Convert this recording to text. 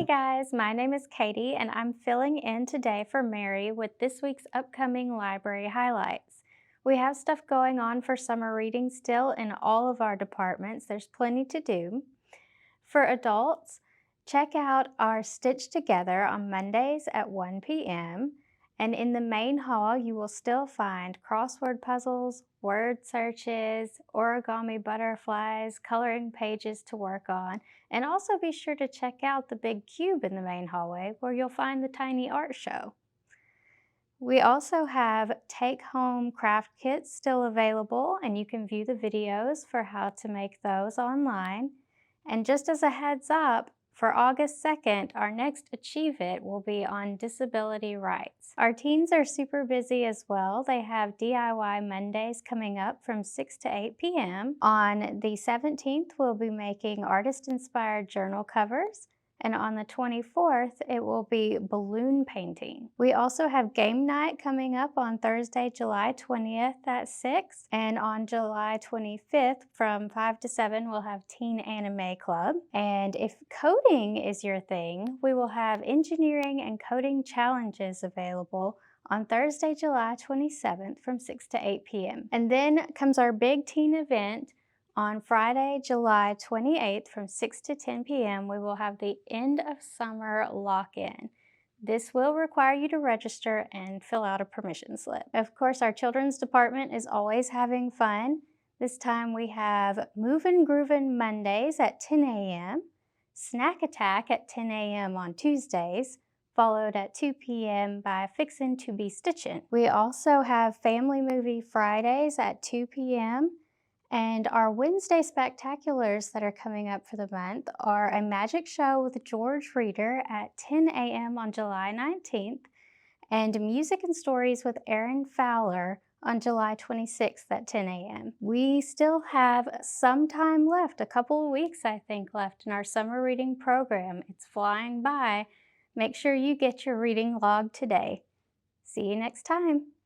guys, my name is Katie and I'm filling in today for Mary with this week's upcoming library highlights. We have stuff going on for summer reading still in all of our departments. There's plenty to do. For adults, check out our Stitch Together on Mondays at 1 p.m. And in the main hall, you will still find crossword puzzles, word searches, origami butterflies, coloring pages to work on, and also be sure to check out the big cube in the main hallway where you'll find the tiny art show. We also have take-home craft kits still available, and you can view the videos for how to make those online. And just as a heads up, for August 2nd, our next Achieve It will be on disability rights. Our teens are super busy as well. They have DIY Mondays coming up from 6 to 8 p.m. On the 17th, we'll be making artist-inspired journal covers. And on the 24th, it will be balloon painting. We also have game night coming up on Thursday, July 20th at 6. And on July 25th from 5 to 7, we'll have Teen Anime Club. And if coding is your thing, we will have engineering and coding challenges available on Thursday, July 27th from 6 to 8 p.m. And then comes our big teen event. On Friday, July 28th from 6 to 10 p.m., we will have the end of summer lock-in. This will require you to register and fill out a permission slip. Of course, our children's department is always having fun. This time we have Movin' Groovin' Mondays at 10 a.m., Snack Attack at 10 a.m. on Tuesdays, followed at 2 p.m. by Fixin' to be Stitchin'. We also have Family Movie Fridays at 2 p.m., and our Wednesday spectaculars that are coming up for the month are a magic show with George Reader at 10 a.m. on July 19th and music and stories with Aaron Fowler on July 26th at 10 a.m. We still have some time left, a couple of weeks I think left in our summer reading program. It's flying by. Make sure you get your reading log today. See you next time.